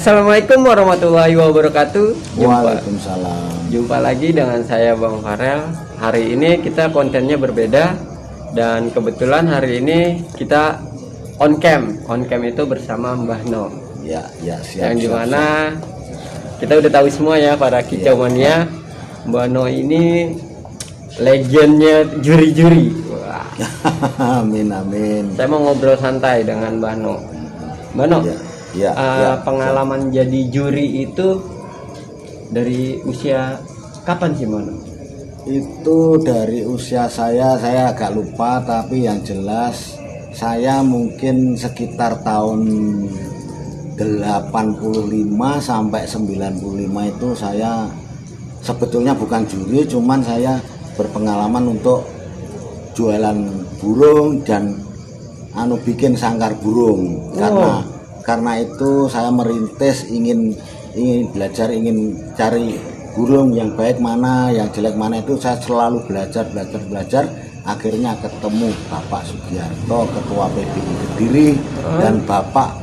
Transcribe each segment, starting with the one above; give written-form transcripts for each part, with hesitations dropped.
Assalamualaikum warahmatullahi wabarakatuh. Waalaikumsalam. Jumpa lagi dengan saya Bang Farel. Hari ini kita kontennya berbeda dan kebetulan hari ini kita on cam. On cam itu bersama Mbah No. Ya, siap. Yang dimana kita udah tahu semua ya para kicau mania. Mbah No ini legendnya juri-juri. Wah. Amin. Saya mau ngobrol santai dengan Mbah No. Mbah No. Pengalaman jadi juri itu dari usia kapan sih, Mbah? Itu dari usia saya agak lupa, tapi yang jelas saya mungkin sekitar tahun 85 sampai 95 itu saya sebetulnya bukan juri, cuman saya berpengalaman untuk jualan burung dan bikin sangkar burung. Karena itu saya merintis ingin belajar, ingin cari burung yang baik mana, yang jelek mana, itu saya selalu belajar. Akhirnya ketemu Bapak Sugiarto, Ketua PBI Kediri, dan Bapak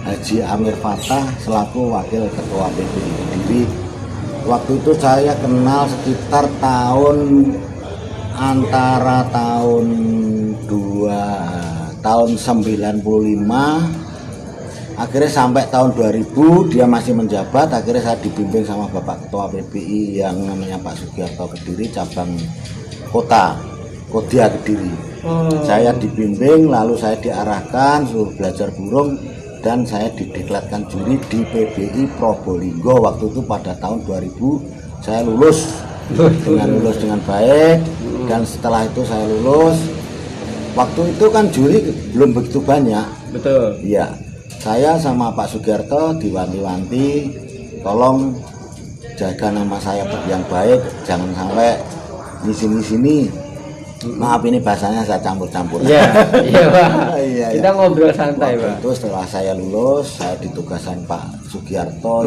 Haji Amir Fatah selaku Wakil Ketua PBI Kediri. Waktu itu saya kenal sekitar antara tahun 95. Akhirnya sampai tahun 2000 dia masih menjabat. Akhirnya saya dibimbing sama Bapak Ketua PBI yang namanya Pak Sugiarto Kediri, cabang kota Kodia Kediri. Saya dibimbing, lalu saya diarahkan suruh belajar burung, dan saya dideklarasikan juri di PBI Probolinggo. Waktu itu pada tahun 2000 saya lulus dengan baik, dan setelah itu saya lulus. Waktu itu kan juri belum begitu banyak. Betul. Iya. Saya sama Pak Sugiarto diwanti-wanti, tolong jaga nama saya yang baik, jangan sampai di sini. Maaf, ini bahasanya saya campur-campur. Iya, Pak. Kita ngobrol santai, Pak. Itu setelah saya lulus, saya ditugaskan Pak Sugiarto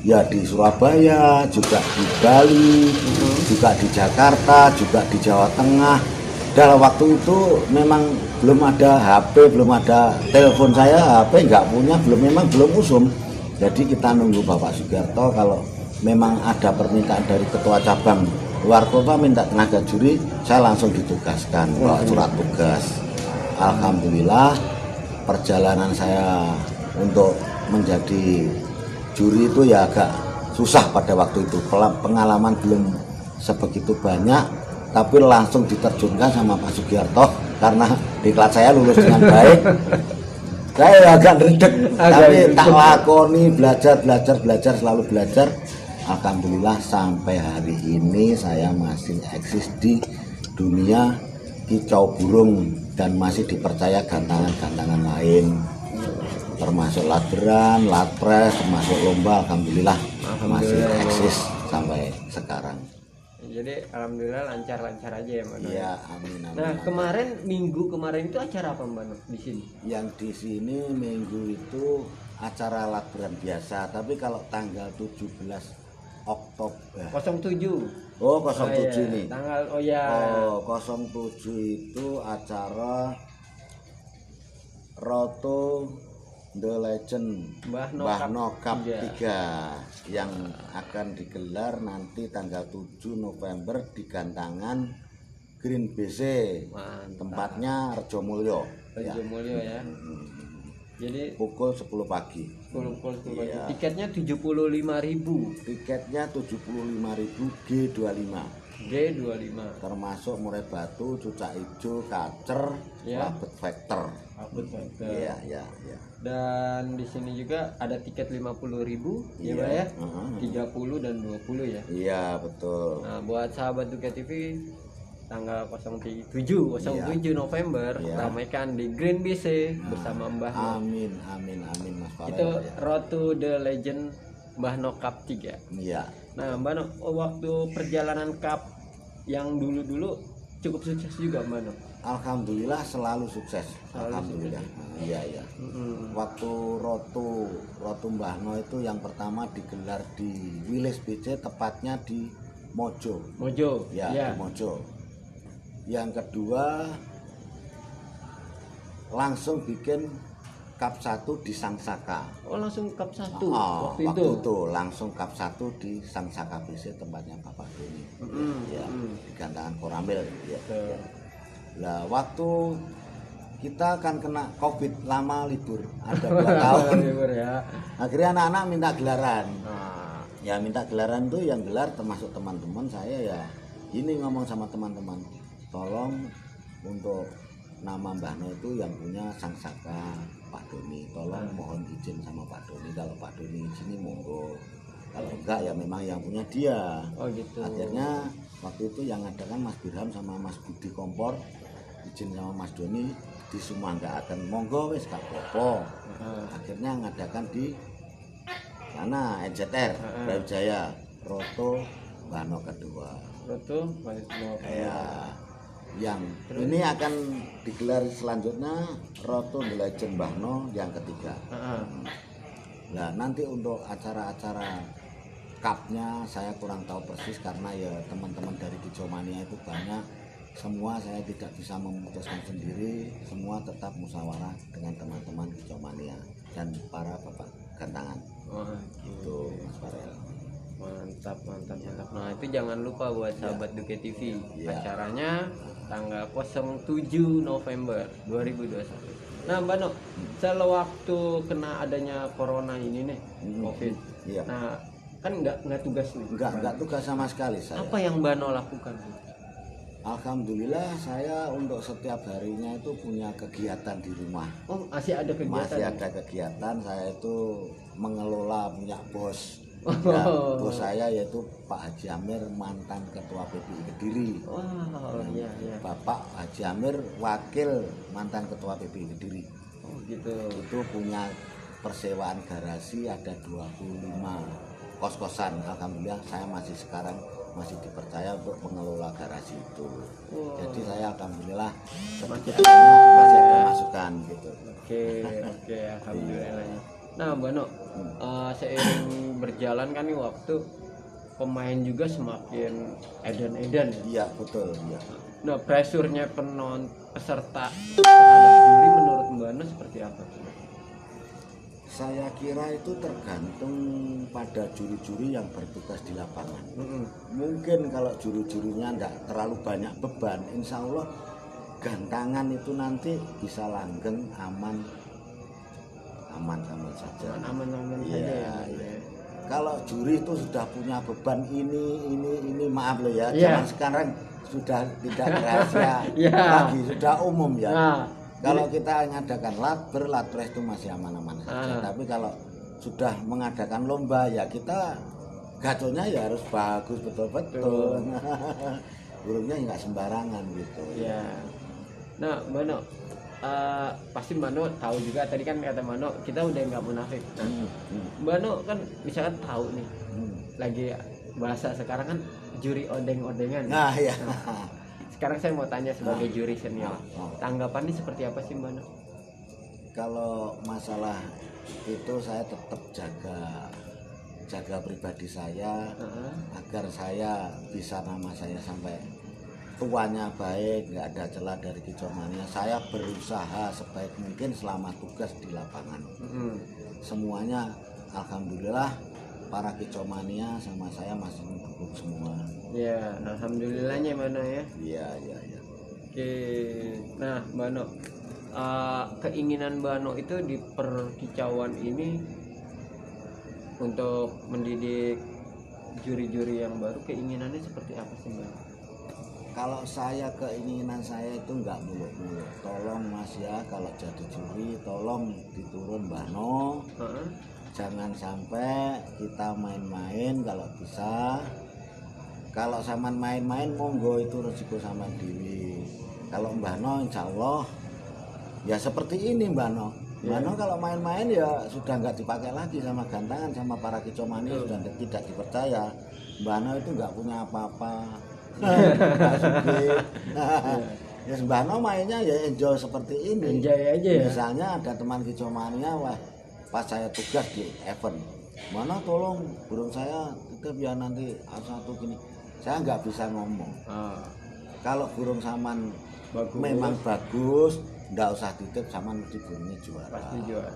ya di Surabaya, juga di Bali, juga di Jakarta, juga di Jawa Tengah. Dalam waktu itu memang belum ada HP, belum ada telepon, saya HP nggak punya, belum usum. Jadi kita nunggu Bapak Sugiarto, kalau memang ada permintaan dari ketua cabang luar kota minta tenaga juri, saya langsung ditugaskan bawa surat tugas. Alhamdulillah perjalanan saya untuk menjadi juri itu ya agak susah pada waktu itu. Pengalaman belum sebegitu banyak, tapi langsung diterjunkan sama Pak Sugiarto karena diklat saya lulus dengan baik. Saya agak redek, tapi tak lakoni, belajar, selalu belajar. Alhamdulillah sampai hari ini saya masih eksis di dunia kicau burung dan masih dipercaya gantangan-gantangan lain, termasuk latberan, latpres, termasuk lomba. Alhamdulillah masih eksis sampai sekarang. Jadi alhamdulillah lancar-lancar aja ya, Mbak. Iya, amin. Nah, minggu kemarin itu acara apa, Mbak, di sini? Yang di sini minggu itu acara latberan biasa, tapi kalau tanggal 17 Oktober 07. Oh, 07 nih. Tanggal 07 itu acara Roto The Legend Mbah No Cup 3 yang akan digelar nanti tanggal 7 November di Gantangan Green BC. Tempatnya Rejomulyo. Rejomulyo ya. Jadi pukul 10 pagi. Iya. Tiketnya 75.000. Tiketnya 75.000 G25. Termasuk murai batu, cucak hijau, kacer, labet factor. Iya. Dan di sini juga ada tiket 50.000 ya, Pak ya. 30 dan 20 ya. Iya, betul. Nah, buat sahabat Duka TV, tanggal 07 November ramaikan di Green BC bersama Mbah No. Amin Mas Farel. Itu Road to the Legend Mbah No Cup 3. Iya. Nah, Mbah No, waktu perjalanan cup yang dulu cukup sukses juga, Mbah No. Alhamdulillah selalu sukses. Alhamdulillah. Iya. Waktu Rotu Mbah No itu yang pertama digelar di Wilis BC, tepatnya di Mojo. Di Mojo. Yang kedua langsung bikin Cup 1 di Sangsaka. Oh, langsung Cup 1 Oh, waktu itu. langsung Cup 1 di Sangsaka BC tempatnya Bapak Doni. Ya, Mm. di Gantangan Koramil ya. Betul. Lah waktu kita kan kena Covid lama libur ada 2 tahun. Libur ya. Akhirnya anak-anak minta gelaran. Nah, Ya minta gelaran tuh yang gelar termasuk teman-teman saya ya. Ini ngomong sama teman-teman, tolong untuk nama Mbah No itu yang punya Sangsaka Pak Doni, tolong mohon izin sama Pak Doni, kalau Pak Doni izini monggo, kalau enggak ya memang yang punya dia. oh gitu. Akhirnya waktu itu yang ada kan Mas Birham sama Mas Budi Kompor, izin sama Mas Doni di akan monggo wis gak apa-apa. Akhirnya ngadakan di sana NZR Brawijaya Roto Mbah No kedua. Roto balik mau Ya, yang ini akan digelar selanjutnya Roto The Legend Mbah No yang ketiga. Nah nanti untuk acara-acara cupnya saya kurang tahu persis karena ya teman-teman dari Kicomania itu banyak, semua saya tidak bisa memutuskan sendiri, semua tetap musyawarah dengan teman-teman Kicomania dan para bapak gantangan. Oh, Itu Mas Farel. mantap. Nah itu jangan lupa buat sahabat Duke TV, acaranya tanggal 07 November 2021. Nah Mbak No, sewaktu kena adanya corona ini nih, COVID. Iya. Nah kan nggak tugas nih. Enggak tugas sama sekali saya. Apa yang Mbak No lakukan? Alhamdulillah saya untuk setiap harinya itu punya kegiatan di rumah. Oh masih ada kegiatan? Masih ada kegiatan, saya itu mengelola punya bos. Ya, bos saya yaitu Pak Haji Amir, mantan Ketua PPI Kediri. Wow, iya. Bapak Haji Amir, wakil mantan Ketua PPI Kediri. Oh gitu. Itu punya persewaan garasi ada 25 kos-kosan. Alhamdulillah saya sekarang masih dipercaya untuk mengelola garasi itu. Jadi saya alhamdulillah Masih masih ada masukan gitu. Oke, alhamdulillah. Nah Mbak No, seiring berjalan kan nih waktu, pemain juga semakin edan-edan ya. Iya betul. Iya. Nah pressure-nya peserta terhadap juri menurut Mbak No seperti apa? Saya kira itu tergantung pada juri-juri yang bertugas di lapangan. Mungkin kalau juri-jurinya tidak terlalu banyak beban, insya Allah gantangan itu nanti bisa langgeng, aman saja. Aman Iya, saja ya. iya. Kalau juri itu sudah punya beban ini maaf loh ya, Iya. zaman sekarang sudah tidak rahasia Iya. lagi, sudah umum ya. Nah, Kalau kita mengadakan latber itu masih aman-aman saja. Tapi kalau sudah mengadakan lomba ya kita gaconya ya harus bagus betul-betul. Burungnya nggak sembarangan gitu. ya. Nah Mbak No, pasti Mbak No tahu juga, tadi kan kata Mbak No kita udah nggak munafik. Nah, Mbak No kan misalkan tahu nih, lagi bahasa sekarang kan juri odeng-odengan. Nah ya. Sekarang saya mau tanya sebagai juri senior, tanggapannya seperti apa sih Mbak No? Kalau masalah itu saya tetap jaga pribadi saya agar saya bisa nama saya sampai tuanya baik, nggak ada celah dari Kicomania. Saya berusaha sebaik mungkin selama tugas di lapangan. Semuanya alhamdulillah para Kicomania sama saya masih mendukung semua. Ya, alhamdulillahnya Mbak No ya. Iya. Oke, nah Mbak No, keinginan Mbak No itu di perkicauan ini untuk mendidik juri-juri yang baru, keinginannya seperti apa sih Mbak No? Kalau keinginan saya itu nggak muluk-muluk. Tolong Mas ya, kalau jadi juri tolong diturun Mbah No. Jangan sampai kita main-main, kalau bisa. Kalau sama main-main monggo itu resiko sama diri. Kalau Mbah No insya Allah ya seperti ini Mbah No. Mbah No kalau main-main ya sudah nggak dipakai lagi sama gantangan, sama para Kicomania sudah tidak dipercaya. Mbah No itu nggak punya apa-apa. Ya Mbah No mainnya ya enjoy seperti ini. Enjoy aja ya. Misalnya ada teman Kicomania, wah pas saya tugas di event, mana tolong burung saya kita biar nanti satu gini, saya nggak bisa ngomong. Kalau burung saman memang bagus, nggak usah titip sama mesti burungnya juara. Pasti juara.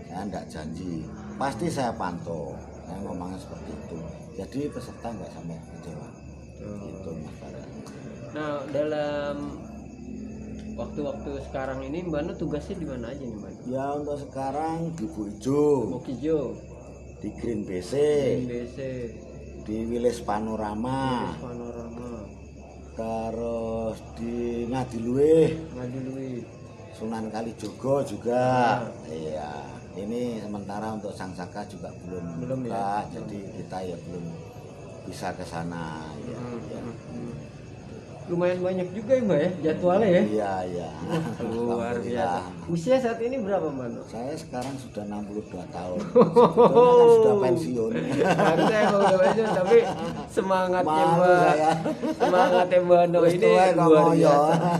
Saya nggak janji, pasti saya pantau. Saya ngomongnya seperti itu. Jadi peserta nggak sampai kecewa. Gitu Mas Farel. Nah, dalam waktu-waktu sekarang ini Mbak No tugasnya di mana aja nih Mbak No? Ya untuk sekarang di Bu Ijo, Mokijo, di Green BC, BC, di Wilis Panorama, Panorama, terus di Ngadiluih, Ngadilui. Sunan Kalijogo juga. Iya, ini sementara untuk Sang Saka juga belum Belum buka, ya? jadi kita ya belum bisa ke sana. Ya, ya. Lumayan banyak juga ya Mbak ya jadwalnya ya. Iya, iya. Luar Alhamdulillah. biasa. Usia saat ini berapa Mbak No? Saya sekarang sudah 62 tahun. Sebetulnya kan sudah pensiun. Harusnya emang udah pensiun, tapi semangatnya Malu Mbak, saya. semangatnya Mbak No Wis ini tua kok luar ngoyo. biasa.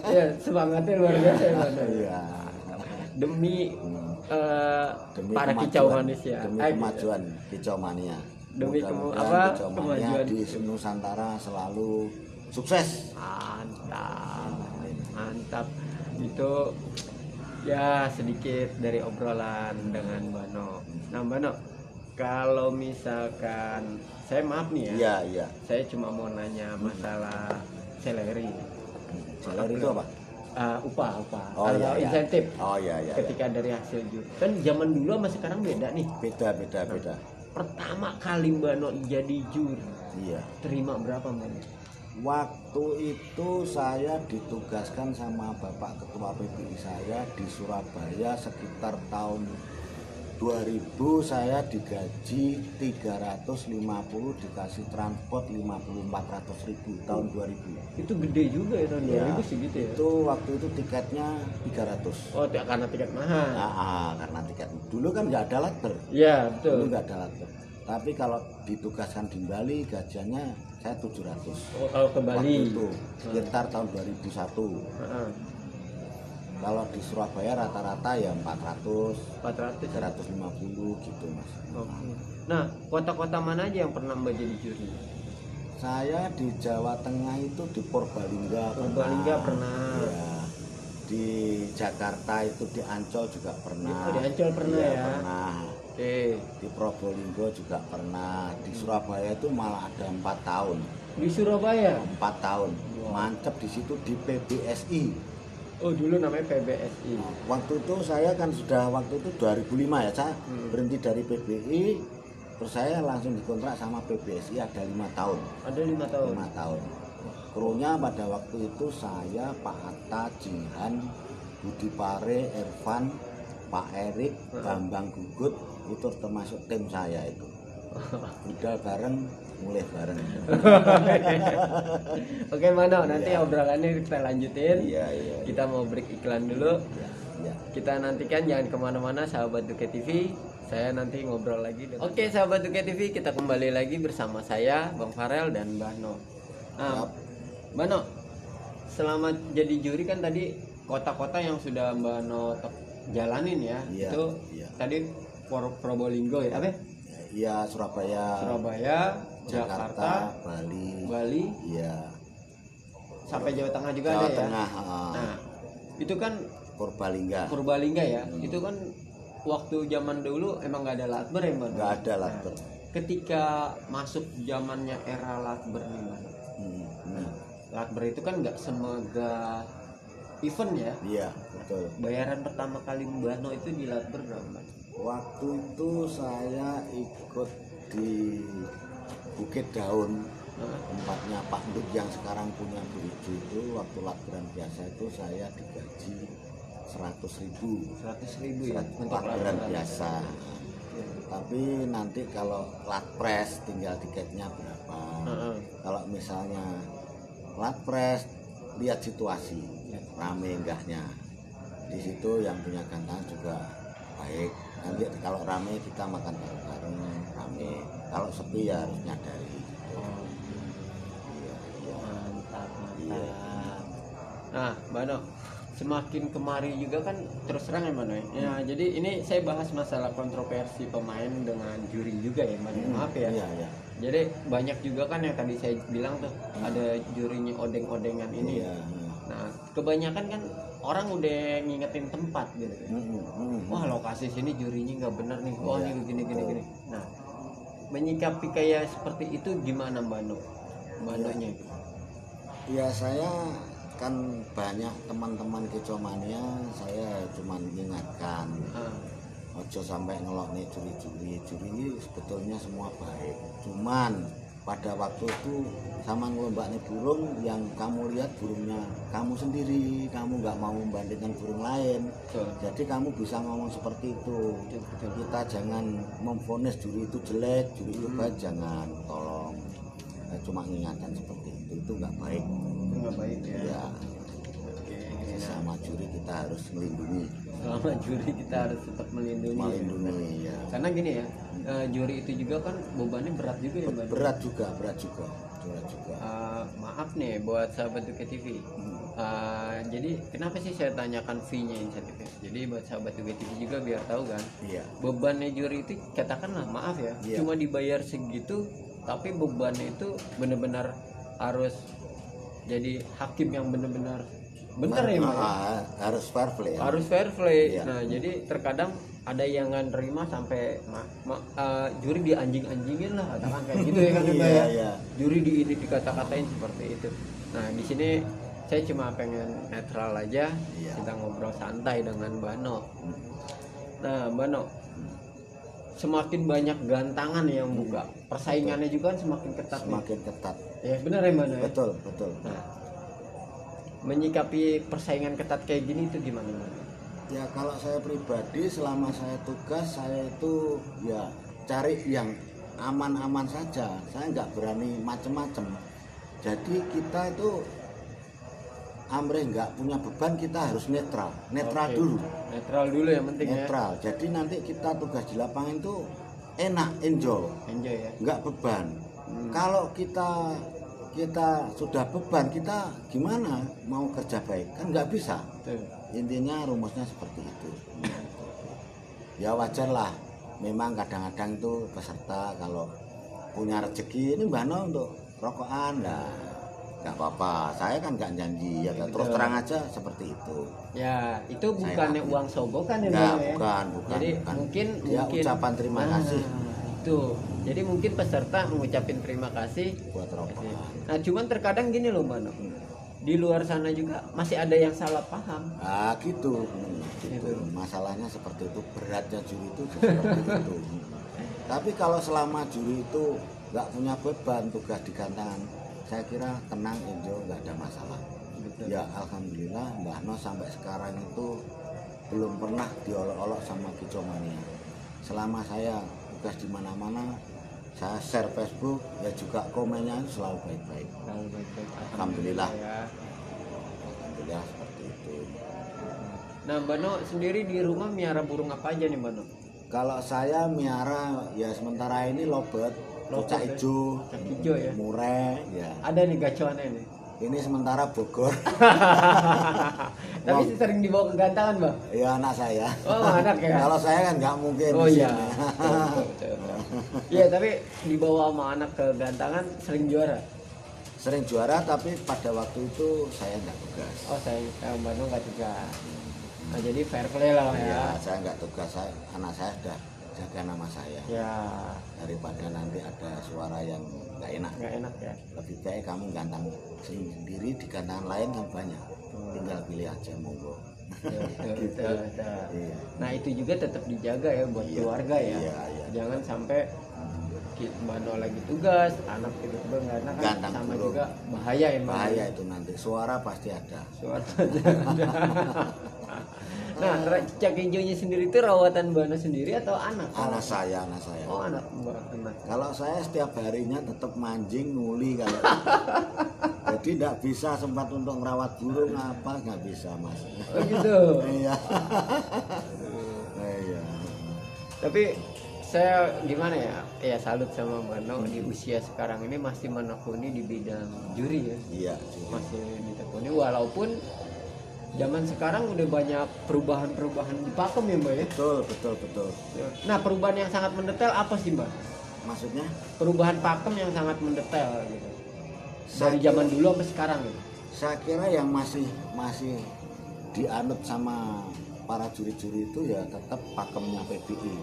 Ya, semangatnya luar biasa ya Mbak No. Iya. Demi Demi para kemajuan, kicau manusia. demi Ah, kemajuan kicau mania. Demi Mudah-mudahan kicau mania kemajuan. di Nusantara selalu sukses. Mantap, mantap. Itu ya sedikit dari obrolan dengan Mbak No. Nah Mbak No, kalau misalkan saya maaf nih ya, Iya, iya. saya cuma mau nanya masalah salary. Salary itu apa? Upah Oh, atau iya, iya. insentif Oh iya, iya. ketika dari hasil juri. Kan zaman dulu sama sekarang beda nih. Beda, beda, beda. Pertama kali Mbak No jadi juri, Iya. terima berapa Mbak No? Waktu itu saya ditugaskan sama Bapak Ketua PBI saya di Surabaya sekitar tahun 2000. Saya digaji 350, dikasih transport 54.000 tahun 2000. Itu gede juga ya tahun Ya, 2000 sih gitu ya. itu waktu itu tiketnya 300. Oh, karena tiket mahal. Karena tiket dulu kan nggak ada latber. Iya, Dulu betul. nggak ada latber. Tapi kalau ditugaskan di Bali gajiannya saya 700. Oh, kalau ke Bali. Waktu itu sekitar tahun 2001. Heeh. Kalau di Surabaya rata-rata ya 400, 400. 350 gitu Mas. Oke. Nah, kota-kota mana aja yang pernah Mbak jadi juri? Saya di Jawa Tengah itu di Purbalingga. Purbalingga pernah. Ya. Di Jakarta itu di Ancol juga pernah. Oh, di Ancol pernah Iya, ya? Pernah. Oke. Di Probolinggo juga pernah. Di Surabaya itu malah ada 4 tahun. Di Surabaya. 4 tahun. Mantep di situ di PBSI. Oh, dulu namanya PBSI. Waktu itu saya kan sudah waktu itu 2005 ya, saya berhenti dari PBI, terus saya langsung dikontrak sama PBSI ada 5 tahun. Ada 5 tahun. 5 tahun. Krunya pada waktu itu saya, Pak Atta, Jihan, Budi Pare, Irfan, Pak Erik, Bambang Gugut, itu termasuk tim saya itu. Udah bareng, mulai bareng. Oke, Mano, nanti obrolannya kita lanjutin. Iya, iya. Kita mau break iklan dulu. Iya. Kita nantikan, jangan kemana-mana sahabat Duke TV. Saya nanti ngobrol lagi. Oke, sahabat Duke TV, kita kembali lagi bersama saya, Bang Farel dan Mbah No. Nah, Mbah No, selama jadi juri kan tadi kota-kota yang sudah Mbah No jalanin ya. Iya, Itu iya. tadi Probolinggo ya, apa? Iya, Surabaya, Jakarta, Bali. Bali, Iya. sampai Jawa Tengah juga Jawa ada ya. Tengah, Nah, itu kan Purbalingga. Purbalingga ya. Itu kan waktu zaman dulu emang nggak ada latber ya, Mbak? Nggak ada latber. Ketika masuk zamannya era latber nih, Mbak. Latber itu kan nggak semegah event ya. Iya, betul. Bayaran pertama kali Mbak No itu di latber berapa, Mbak? Waktu itu saya ikut di Bukit Daun, tempatnya Pak Nduk yang sekarang punya Bu Ijo itu. Waktu latberan biasa itu saya digaji 100.000. 100.000 ya untuk Latberan biasa. Tapi nanti kalau latpres tinggal tiketnya berapa. Kalau misalnya latpres lihat situasi, rame enggaknya. Di situ yang punya gantangan juga baik. Nanti kalau rame kita makan bareng-bareng, rame. Kalau sepi ya harus nyadari. Mantap, Iya. mantap. Nah, Mbak No, semakin kemari juga kan terus terang ya Mbak No. Ya, jadi ini saya bahas masalah kontroversi pemain dengan juri juga ya Mbak No. Maaf ya. Iya, iya. Jadi banyak juga kan yang tadi saya bilang tuh ada jurinya odeng-odengan ini. Iya. Nah, kebanyakan kan orang udah ngingetin tempat gitu. Wah, lokasi sini jurinya nggak bener nih. Oh, ini gini. Nah, menyikapi kayak seperti itu gimana Mbak Nok? Mbak Noknya itu. Ya saya kan banyak teman-teman kicomania, saya cuma mengingatkan ojo sampai ngelok nih juri ini sebetulnya semua baik, cuman pada waktu itu sama ngelombaknya burung yang kamu lihat burungnya kamu sendiri, kamu nggak mau membandingkan burung lain. Jadi kamu bisa ngomong seperti itu. Kita jangan memvonis juri itu jelek, juri itu baik, jangan, tolong. Saya cuma mengingatkan seperti itu nggak baik. Itu nggak baik ya. Ya. Sama juri kita harus melindungi. Selama juri kita harus tetap melindungi. Ya. Karena gini ya, juri itu juga kan bebannya berat juga ya Mbak. Berat juga. Maaf nih buat sahabat Duke TV. Jadi kenapa sih saya tanyakan fee-nya insentifnya? Jadi buat sahabat Duke TV juga biar tahu kan. Iya. Bebannya juri itu katakanlah maaf ya, cuma dibayar segitu, tapi bebannya itu benar-benar harus jadi hakim yang benar-benar bener ya Mbak? Harus fair play. Harus fair play. Iya. Nah, jadi terkadang ada yang nggak nerima sampai juri dianjing-anjingin lah, katakan kayak gitu ya kan Mbak ya. Iya. Juri ini dikata-katain seperti itu. Nah, di sini saya cuma pengen netral aja, kita ngobrol santai dengan Mbak No. Nah, Mbak No, semakin banyak gantangan yang buka, persaingannya juga kan semakin ketat. Semakin ketat. Ya, benar ya Mbak No? Betul. Nah, menyikapi persaingan ketat kayak gini itu gimana Mbak? Ya kalau saya pribadi selama saya tugas saya itu ya cari yang aman-aman saja. Saya nggak berani macem-macem. Jadi kita itu amrih nggak punya beban, kita harus netral dulu. Netral dulu yang penting netral. ya. Jadi nanti kita tugas di lapangan itu enak, enjoy ya. Nggak beban. Kalau kita sudah beban, kita gimana mau kerja baik, kan nggak bisa. Intinya rumusnya seperti itu. Ya wajar lah, memang kadang-kadang itu peserta kalau punya rezeki ini Mbak No untuk rokokan lah, nggak apa-apa. Saya kan nggak janji ya, terus terang aja seperti itu. Ya itu bukannya uang sogokan ya Mbak? Bukan. Jadi bukan. mungkin ucapan terima kasih. Itu jadi mungkin peserta mengucapin terima kasih buat rokokan. Nah cuman terkadang gini loh Mbak No, di luar sana juga masih ada yang salah paham. Gitu. Masalahnya seperti itu, beratnya juri itu seperti itu. Tapi kalau selama juri itu nggak punya beban, tugas di gantangan, saya kira tenang, enjoy, nggak ada masalah. Betul. Ya alhamdulillah Mbak No sampai sekarang itu belum pernah diolok-olok sama kicomania. Selama saya tugas di mana-mana, saya share Facebook ya juga komennya selalu baik-baik. Alhamdulillah. Alhamdulillah seperti itu. Nah Mbak No sendiri di rumah miara burung apa aja nih Mbak No? Kalau saya miara ya sementara ini lobet, cucak hijau, ya. murai, ya. Ada nih gacuannya nih. Ini sementara Bogor. Tapi sering dibawa ke gantangan Mbak? Ya anak saya. Oh anak ya. Kalau saya kan nggak mungkin. Oh iya. Iya tapi dibawa sama anak ke gantangan sering juara. Sering juara tapi pada waktu itu saya nggak tugas. Oh saya Mbak No nggak tugas. Nah jadi fair play lah ya. Ya saya nggak tugas, anak saya sudah jaga nama saya. Ya. Daripada nanti ada suara yang nggak enak. Nggak enak ya. Lebih baik kamu gantang sendiri di gantangan lain kan banyak. Tinggal pilih aja monggo. Betul. Iya. Nah itu juga tetap dijaga ya buat keluarga ya. Iya. Jangan sampai Mbak No lagi tugas, anak tiba-tiba nggak enak kan Gantang sama burung. juga bahaya ya Mbak. Bahaya itu nanti suara pasti ada. Suara ada. Nah, cicak hijaunya sendiri itu rawatan Mbak No sendiri atau anak? Anak saya. Oh anak Mbak anak. Kalau saya setiap harinya tetap mancing nguli kalau. Jadi tidak bisa sempat untuk merawat burung apa, nggak bisa Mas. Oh gitu. Iya. Iya. Tapi saya gimana ya? Ya salut sama Mbak No di usia sekarang ini masih menekuni di bidang juri ya. Iya. Masih ditekuni walaupun zaman sekarang udah banyak perubahan di pakem ya Mbak ya. Betul. Nah perubahan yang sangat mendetail apa sih Mbak? Maksudnya? Perubahan pakem yang sangat mendetail gitu. Dari Saya zaman dulu sampai sekarang gitu. Saya kira yang masih dianut sama para juri-juri itu ya tetap pakemnya PBI.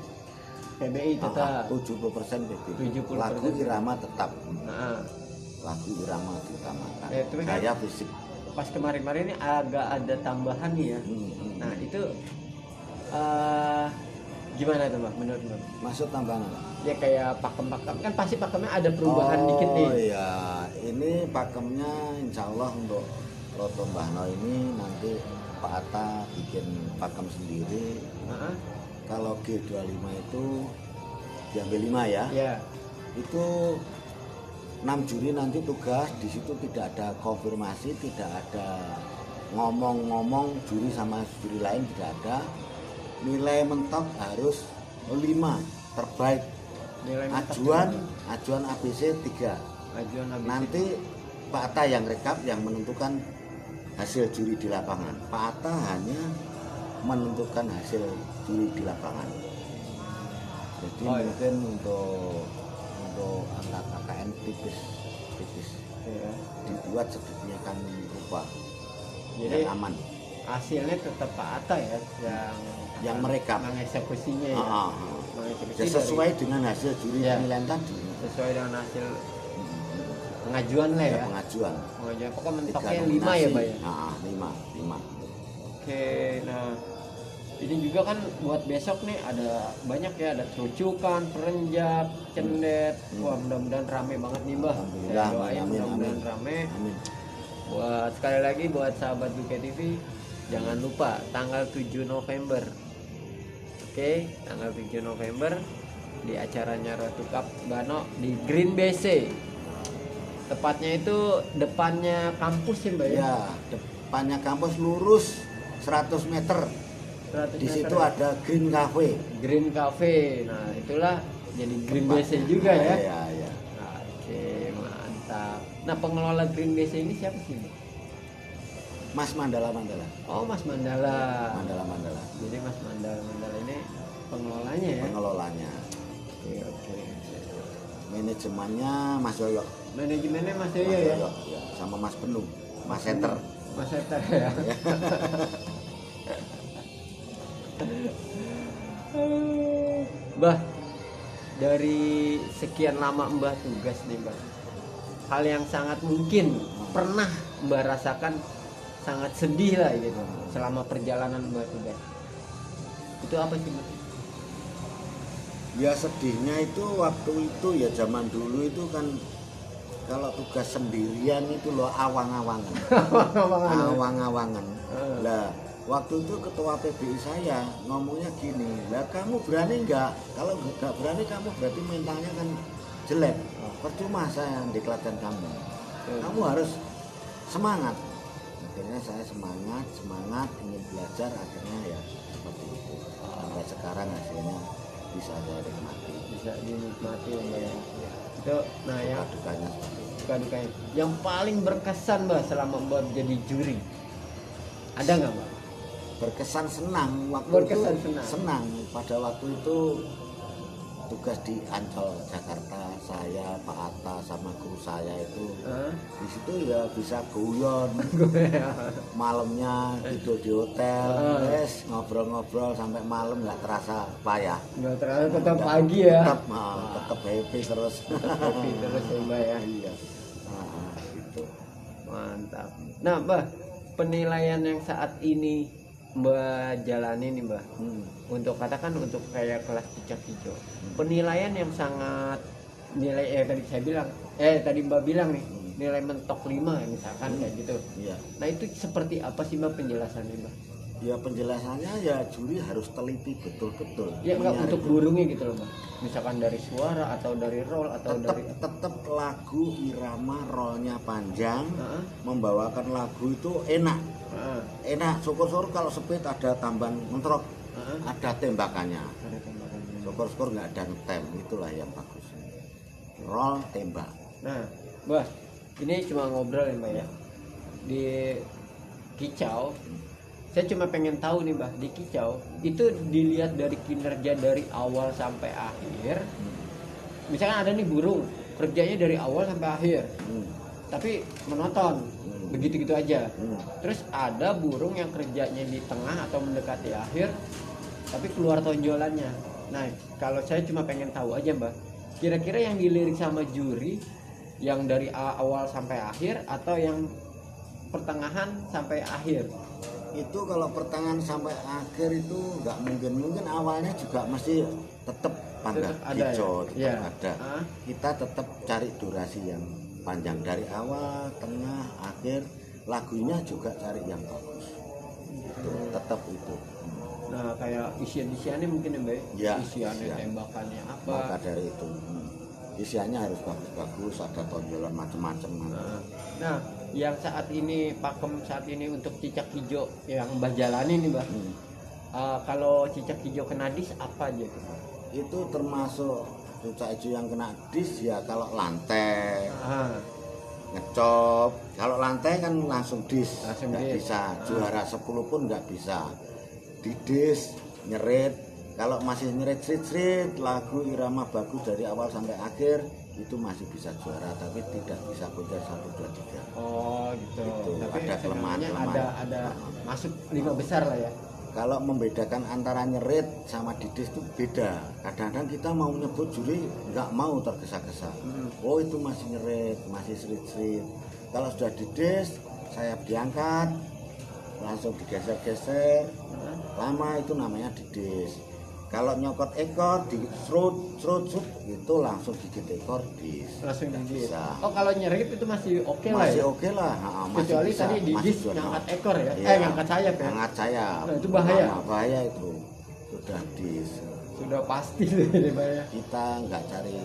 PBI tetap 70% PBI. 70%. Lagu irama tetap. Nah, Lagu irama diutamakan. tapi kan Gaya fisik. pas kemarin-kemarin ini agak ada tambahan nih ya. Nah itu gimana tuh Mbak menurut Mbak? Maksud tambahan. Ya kayak pakem-pakem kan pasti pakemnya ada perubahan dikit nih. Oh iya, ini pakemnya insya Allah untuk Roto Mbah No ini nanti Pak Atta bikin pakem sendiri. Heeh. Kalau G25 itu diambil 5 ya. Ya. Itu 6 juri nanti tugas, di situ tidak ada konfirmasi, tidak ada ngomong-ngomong juri sama juri lain, tidak ada. Nilai mentok harus 5 terbaik. Nilai mentok Ajuan ABC 3. Ajuan ABC. Nanti Pak Atta yang rekap, yang menentukan hasil juri di lapangan. Pak Atta hanya menentukan hasil juri di lapangan. Jadi mungkin untuk angka KKN tipis Ya. dibuat sedemikian rupa Jadi yang aman. hasilnya tetap Pak Atta ya Yang merekap. mengeksekusinya ya. Mengeksekusi Ya, sesuai dengan hasil juri Ya. penilaian tadi. sesuai dengan hasil pengajuan lah ya. Pengajuan. Pengajuan pokoknya mentoknya 5 Tiga ya nominasi. Mbak ya. Nah, 5. Oke, nah ini juga kan buat besok nih ada banyak ya, ada terucukan, perenjak, cendet. Wah mudah-mudahan rame banget nih Mbak. Saya Alhamdulillah, doain amin, mudah-mudahan amin. rame. Amin. Buat sekali lagi buat sahabat Duke TV, jangan lupa tanggal 7 November. Oke, tanggal 7 November di acaranya Ratu Cup Bano di Green BC. Tepatnya itu depannya kampus ya Mbak ya. Ya, depannya kampus lurus 100 meter. 100 Di situ meter. ada Green Cafe. Green Cafe. Nah, itulah jadi Green BC juga ya. Iya. Oke, mantap. Nah, pengelola Green BC ini siapa sih? Mbak? Mas Mandala. Oh, Mas Mandala. Mandala. Jadi Mas Mandala ini pengelolanya ya. Pengelolanya. Oke. Manajemennya Mas Yoyo. Manajemennya Mas Yoyo Mas ya. Yoyo, ya. Sama Mas Benung, Mas Center. Mas Seter ya. Mbah, dari sekian lama Mbah tugas nih Mbah, hal yang sangat mungkin pernah Mbah rasakan sangat sedih lah gitu selama perjalanan Mbah tugas, itu apa sih Mbah? Ya sedihnya itu waktu itu ya zaman dulu itu kan kalau tugas sendirian itu loh awang-awangan. Awang-awangan. Lah waktu itu ketua PBI saya ngomongnya gini, lah kamu berani nggak? Kalau nggak berani kamu berarti mentalnya kan jelek. Percuma saya diklatkan kamu. Kamu harus semangat. Akhirnya saya semangat ingin belajar, akhirnya ya seperti itu. Sampai sekarang hasilnya bisa saya nikmati. Bisa dinikmati ya Mbak ya. Itu nah yang Dukanya seperti itu. suka-dukanya yang paling berkesan Mbak selama Mbak jadi juri, ada nggak Mbak? Berkesan senang waktu Berkesan itu senang. pada waktu itu tugas di Ancol Jakarta, saya Pak Atta sama kru saya itu di situ ya bisa guyon malamnya tidur di hotel, yes, ngobrol-ngobrol sampai malam nggak terasa payah, Nggak terlalu tetap pagi ya. tetap happy terus. Happy terus ya Mbak ya. Iya. Gitu. Mantap. Nah Mbak, penilaian yang saat ini Mbak jalani nih Mbak, untuk katakan untuk kayak kelas picak hijau, penilaian yang sangat nilai tadi saya bilang tadi Mbak bilang nih nilai mentok 5 misalkan kayak gitu. Iya. Nah itu seperti apa sih Mbak penjelasannya Mbak? Ya penjelasannya ya juri harus teliti betul-betul. Ya enggak Menyari untuk burungnya gitu loh Mbak. Misalkan dari suara atau dari roll atau dari tetap lagu irama rollnya panjang, Heeh. membawakan lagu itu enak. Heeh. Enak, syukur-syukur kalau speed ada tambahan mentrok, Heeh. ada tembakannya. Ada tembakannya. Syukur-syukur nggak ada ngetem, itulah yang bagus. Roll tembak. Nah, Mbak, ini cuma ngobrol ya Mbak ya. Di Kicau, saya cuma pengen tahu nih Mbak, di Kicau itu dilihat dari kinerja dari awal sampai akhir. Misalkan ada nih burung, kerjanya dari awal sampai akhir. tapi menonton begitu-gitu aja. Hmm. Terus ada burung yang kerjanya di tengah atau mendekati akhir tapi keluar tonjolannya. Nah, kalau saya cuma pengen tahu aja, Mbak, kira-kira yang dilirik sama juri yang dari awal sampai akhir atau yang pertengahan sampai akhir? Itu kalau pertengahan sampai akhir itu nggak mungkin awalnya juga masih tetap pangkat Tetap ada hijau, ya? tetap Iya. ada. Kita tetap cari durasi yang panjang dari awal, tengah, akhir. Lagunya juga cari yang bagus. Itu tetap itu. Nah, kayak isian-isiannya mungkin ya, Mbak? Ya, Isiannya, isian. tembakannya apa? Maka dari itu isiannya harus bagus-bagus, ada tonjolan macam-macam. Nah, yang saat ini pakem saat ini untuk cicak hijau yang Mbah jalani nih, Mbah. Kalau cicak hijau kena dis apa aja tuh? Itu termasuk cicak hijau yang kena dis ya kalau lantai. Ngecop, kalau lantai kan langsung dis, nggak bisa. Juara 10 pun nggak bisa. Didis, nyerit. Kalau masih nyerit srit lagu irama bagus dari awal sampai akhir itu masih bisa juara, tapi tidak bisa punya 1, 2, 3. Oh gitu. Itu Tapi ada kelemahan. ada masuk 5 besar lah ya. Kalau membedakan antara nyerit sama didis itu beda. Kadang-kadang kita mau nyebut juri nggak mau tergesa-gesa. Oh itu masih nyerit, masih srit. Kalau sudah didis, saya diangkat, langsung digeser-geser. Lama itu namanya didis. Kalau nyokot ekor di serut itu langsung gigit ekor dis. Langsung gigit. Bisa. Oh kalau nyerit itu masih oke lah Masih ya. oke lah. Masih Kecuali bisa, tadi di masih dis juara. ngangkat ekor ya. Iya, Ngangkat sayap ya. Ngangkat sayap. Nah, itu bahaya. Bahaya itu. Sudah dis. Sudah pasti deh bahaya. Kita nggak cari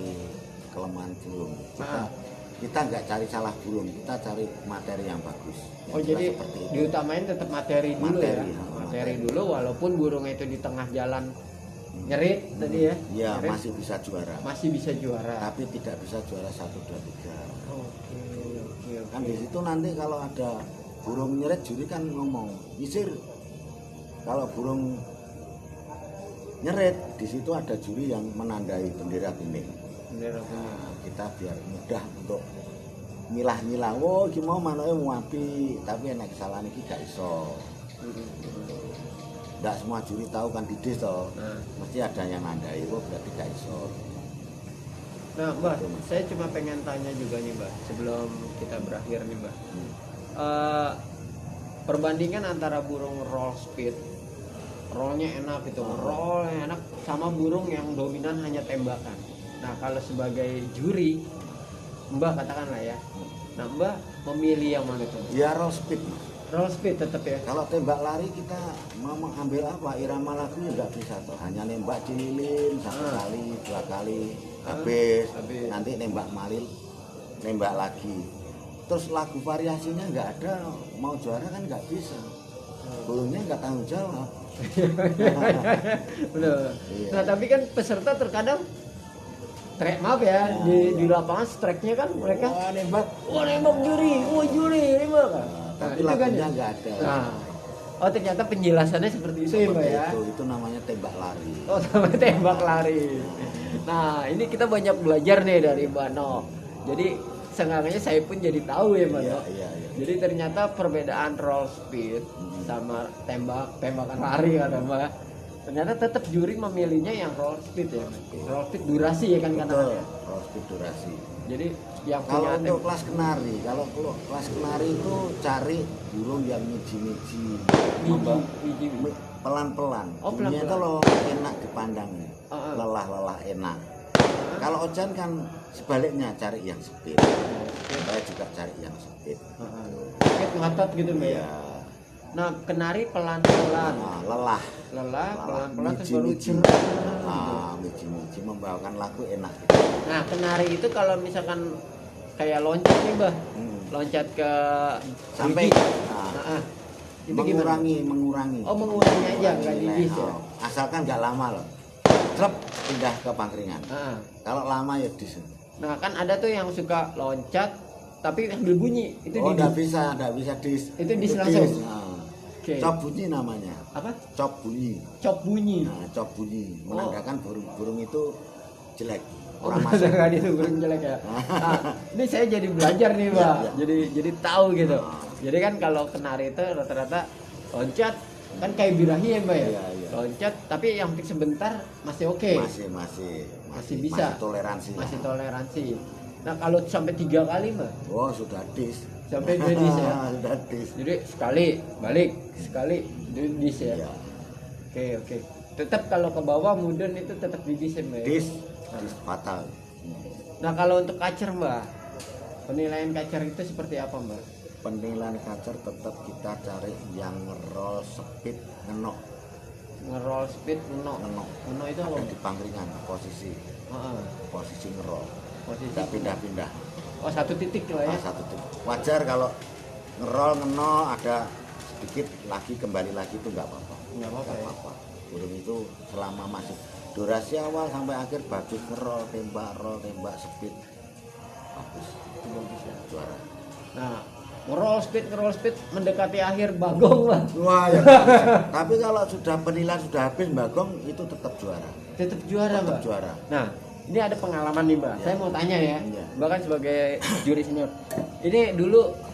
kelemahan burung. Nah. Kita nggak cari salah burung. Kita cari materi yang bagus. Oh Yang jadi seperti itu. diutamain tetap materi dulu ya. Materi dulu walaupun burungnya itu di tengah jalan nyerit tadi ya. Iya, nyerit, masih bisa juara. masih bisa juara. Tapi tidak bisa juara 1, 2, 3. Oke. Kan di situ nanti kalau ada burung nyerit juri kan ngomong isir. Kalau burung nyerit di situ ada juri yang menandai bendera bening. Bendera bening. Nah, kita biar mudah untuk milah-milah. Oh, iki mau manoke muapi, tapi enak kesalahan iki gak iso. Nggak semua juri tahu kan di dis toh. Mesti ada yang nandai, oh berarti gak iso. Nah, Mbak, saya cuma pengen tanya juga nih, Mbak, sebelum kita berakhir nih, Mbak. Perbandingan antara burung roll speed, rollnya enak gitu, rollnya enak, sama burung yang dominan hanya tembakan. Nah, kalau sebagai juri, Mbak katakanlah ya, nah Mbak memilih yang mana tuh? Ya roll speed. Roll speed tetap ya. Kalau tembak lari kita mau mengambil apa? Irama lagunya nggak bisa toh. Hanya nembak cililin 1 kali, 2 kali, habis. Nanti nembak malil, nembak lagi. Terus lagu variasinya nggak ada. Mau juara kan nggak bisa. Burungnya nggak tanggung jawab. Bener. Iya. Nah, tapi kan peserta terkadang maaf ya, di lapangan strike-nya kan mereka nembak juri, nembak kan. Tapi itu kan lagunya ya? nggak ada. Nah, oh ternyata penjelasannya seperti itu ya, Mbak ya. Itu namanya tembak lari. Oh, sama tembak lari. Nah, ini kita banyak belajar nih dari Mbak No. Jadi seenggaknya saya pun jadi tahu ya, Mbak No. Iya. Jadi ternyata perbedaan roll speed sama tembakan lari kata Mbak. Ternyata tetap juri memilihnya yang roll speed ya, Mbak. Roll speed durasi ya kan Betul, ya. roll speed durasi. Jadi yang Kalau punya untuk kelas kenari, kalau kelas kenari itu cari burung yang miji-miji, biji. pelan-pelan. Oh, Bunyinya pelan-pelan. itu loh enak dipandang, lelah-lelah enak. Kalau ojan kan sebaliknya cari yang speed. Saya juga cari yang speed. Sakit ngotot gitu Mbak ya. Iya. Nah, kenari pelan-pelan. Nah, lelah. Pelan-pelan terus baru Miji-miji. jerat. Miji-miji membawakan lagu enak. Nah, kenari itu kalau misalkan kayak loncat nih, Mbah. Loncat ke Sampai biji. nah, Itu gimana? mengurangi. Oh, mengurangi aja, nggak didis ya. Asalkan nggak lama loh. Trep pindah ke pangkringan. Kalau lama ya dis. Nah, kan ada tuh yang suka loncat tapi ambil bunyi. Itu Oh, didis. nggak bisa dis. Itu dis langsung. Nah, cop bunyi namanya. Apa? Cop bunyi. Cop bunyi. Nah, cop bunyi menandakan burung-burung itu jelek. orang masuk. Nggak itu burung jelek ya. Nah, ini saya jadi belajar nih mbak. Iya, iya. Jadi tahu gitu. Jadi kan kalau kenari itu rata-rata loncat kan kayak birahi ya mbak ya. Iya, iya. Loncat tapi yang penting sebentar masih oke. Masih bisa. Masih toleransi. Masih toleransi. Nah kalau sampai 3 kali mbak. Oh sudah dis. Sampai dia dis ya. Sudah dis. Jadi sekali balik, sekali dis ya. Iya. Oke. Tetap kalau ke bawah mudun itu tetap di dis ya mbak. Ya? Dis fatal. Nah kalau untuk kacer mbak, penilaian kacer itu seperti apa mbak? Penilaian kacer tetap kita cari yang roll speed ngenok. Ngeroll speed ngenok. Ngenok itu apa? Ada di pangkringan posisi. Posisi ngerol. Posisi Tidak pindah-pindah. Oh satu titik lah ya. Satu titik. Wajar kalau ngerol ngenok ada sedikit lagi kembali lagi itu nggak apa-apa. Nggak apa-apa ya. Burung itu selama masih durasi awal sampai akhir bagus ngerol tembak speed bagus. Itu bagus ya. Juara. Nah ngeroll speed mendekati akhir bagong lah. Wah ya. Tapi kalau sudah penilaian sudah habis bagong itu tetap juara. Tetap juara mbak. Juara. Nah ini ada pengalaman nih mbak. Ya. Saya mau tanya ya. Ya. Bahkan sebagai juri senior. Ini dulu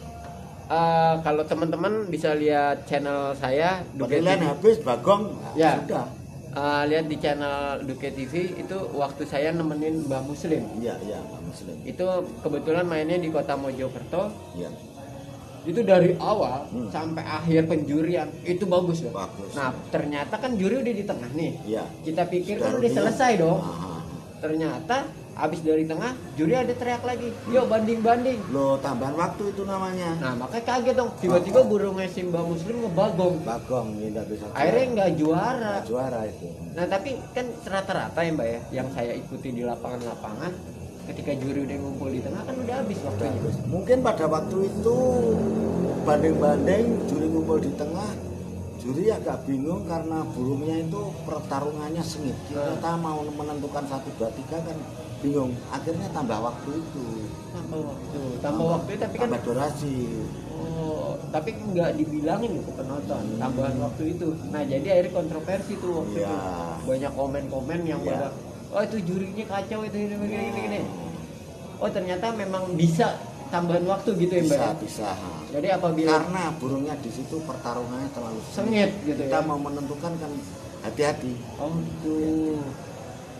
kalau teman-teman bisa lihat channel saya Duke Penilaian TV. habis bagong Ya. sudah. Lihat di channel Duke TV itu waktu saya nemenin Mbah Muslim. Iya Pak Muslim. Itu kebetulan mainnya di Kota Mojokerto. Iya. Itu dari awal sampai akhir penjurian itu bagus ya. Bagus. Nah ternyata kan juri udah di tengah nih. Iya. Kita pikir Sudah kan udah rutin. selesai dong. Aha. Ternyata habis dari tengah juri ada teriak lagi. Yuk banding. Loh tambahan waktu itu namanya. Nah makanya kaget dong. Tiba-tiba burungnya si Mbah Muslim ngebagong. Bagong ya nggak bisa. Akhirnya nggak juara. Nggak juara itu. Nah tapi kan rata-rata ya mbak ya, yang saya ikuti di lapangan-lapangan, ketika juri udah ngumpul di tengah kan udah habis waktunya. Mungkin pada waktu itu banding-banding juri ngumpul di tengah, juri agak bingung karena burungnya itu pertarungannya sengit. Kita mau menentukan 1, 2, 3 kan bingung. Akhirnya tambah waktu itu. Tambah waktu tapi kan. Tambah durasi. Oh, tapi nggak dibilangin ke penonton tambahan waktu itu. Nah jadi akhirnya kontroversi tuh waktu Iya. itu. Banyak komen-komen yang Iya. pada, oh itu jurinya kacau itu ini begini. Oh ternyata memang bisa tambahan waktu gitu ya mbak. Bisa. Jadi apabila Karena burungnya di situ pertarungannya terlalu sengit gitu Kita ya. mau menentukan kan hati-hati. Oh gitu.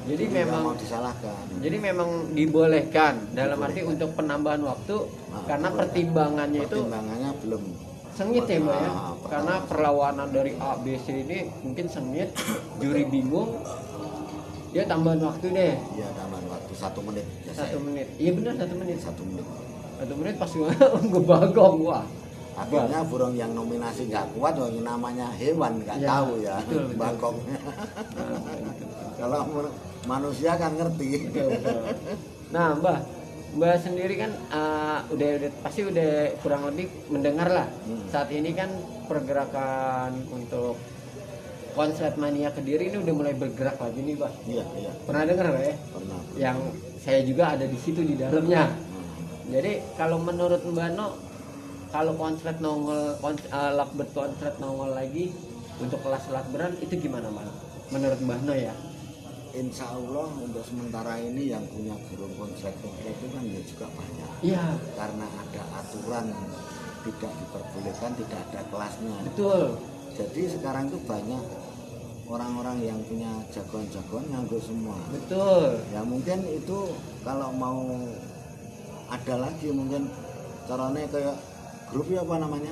Jadi Nggak memang mau disalahkan. Jadi memang dibolehkan dalam arti untuk penambahan waktu karena pertimbangannya itu Pertimbangannya belum sengit ya mbak ya. Ah, Karena perlawanan dari A, B, C ini mungkin sengit, juri bingung, ya tambahan waktu deh Iya tambahan waktu 1 menit biasanya. 1 menit. Iya benar 1 menit. 1 menit. 1 menit pas ngebagong wah. Akhirnya burung yang nominasi nggak kuat, yang namanya hewan nggak Ya, tahu ya betul. bagongnya. Nah, gitu. Kalau manusia kan ngerti. Betul. Nah Mbak sendiri kan udah pasti udah kurang lebih mendengar lah. Saat ini kan pergerakan untuk konslet mania Kediri ini udah mulai bergerak lagi nih Mbak. Iya. Pernah dengar Mbak ya? Pernah. Yang saya juga ada di situ di dalamnya. Jadi kalau menurut Mbak No, kalau konslet nongol, lovebird konslet nongol lagi untuk kelas lovebird itu gimana Mbak? Menurut Mbak No ya? Insya Allah untuk sementara ini yang punya burung konslet itu kan ya juga banyak. Iya. Karena ada aturan tidak diperbolehkan, tidak ada kelasnya. Betul. Jadi sekarang itu banyak orang-orang yang punya jagoan-jagoan nganggo semua. Betul. Ya mungkin itu kalau mau ada lagi mungkin caranya kayak grup ya apa namanya?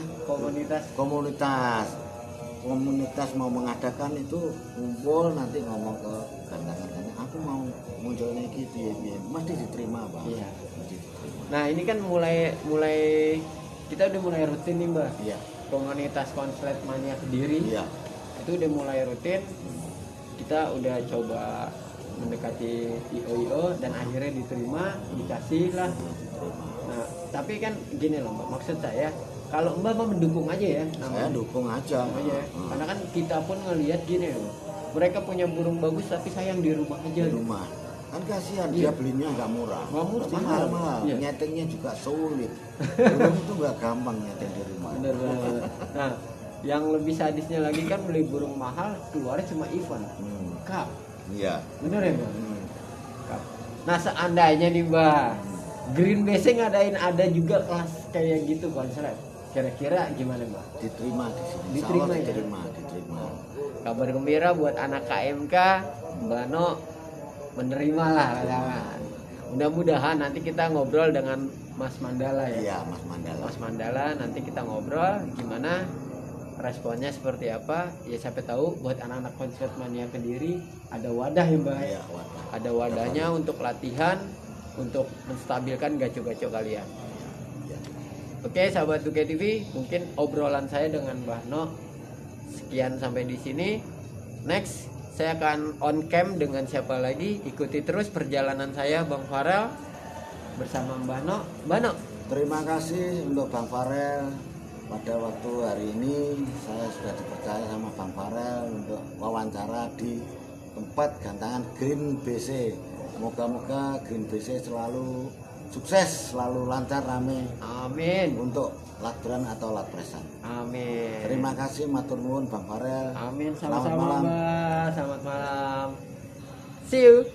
Komunitas mau mengadakan itu kumpul nanti ngomong ke kandang-kandang aku mau munculnya gitu ya mesti diterima Bang. Iya. Mesti diterima. Nah ini kan mulai kita udah mulai rutin nih Mbak. Iya. Komunitas konslet mania Kediri Iya. itu udah mulai rutin. Kita udah coba mendekati IO dan akhirnya diterima, dikasih lah. Diterima. Nah tapi kan gini loh Mbak, maksud saya kalau Mbak mau mendukung aja ya, Saya dukung aja. karena kan kita pun ngelihat gini loh, mereka punya burung bagus tapi sayang di rumah aja. Di rumah. Kan kasihan Iya. dia belinya nggak murah. Nggak murah, Pasti mahal. mahal. Iya. Nyetingnya juga sulit. Burung itu nggak gampang nyeting di rumah. Bener. Nah yang lebih sadisnya lagi kan beli burung mahal keluarnya cuma event, cup. Iya. Bener ya Mbak? Hmm. Cup. Nah seandainya nih Mbak, Green BC ngadain ada juga kelas kayak gitu konslet, kira-kira gimana Mbak? Diterima di sini. Insya Diterima Allah ya? diterima. Kabar gembira buat anak KMK, Mbak No menerima lah katakan. Mudah-mudahan nanti kita ngobrol dengan Mas Mandala ya. Iya, Mas Mandala. Mas Mandala nanti kita ngobrol gimana responnya seperti apa ya, siapa tahu buat anak-anak konslet mania Kediri ada wadah ya Mbak. Iya, wadah. Ada wadahnya untuk latihan, untuk menstabilkan gaco-gaco kalian. Iya. Oke sahabat Duke TV, mungkin obrolan saya dengan Mbah No sekian sampai di sini. Next saya akan on cam dengan siapa lagi, ikuti terus perjalanan saya Bang Farel bersama Mbah No. Mbah No, Terima kasih untuk Bang Farel. Pada waktu hari ini saya sudah dipercaya sama Bang Farel untuk wawancara di tempat gantangan Green BC. Moga-moga Green BC selalu sukses, selalu lancar, rame amin. untuk latran atau latpresan. Amin. Terima kasih matur nuwun Bang Farel. Amin, Selamat sama-sama malam. Mbak. Selamat malam. See you.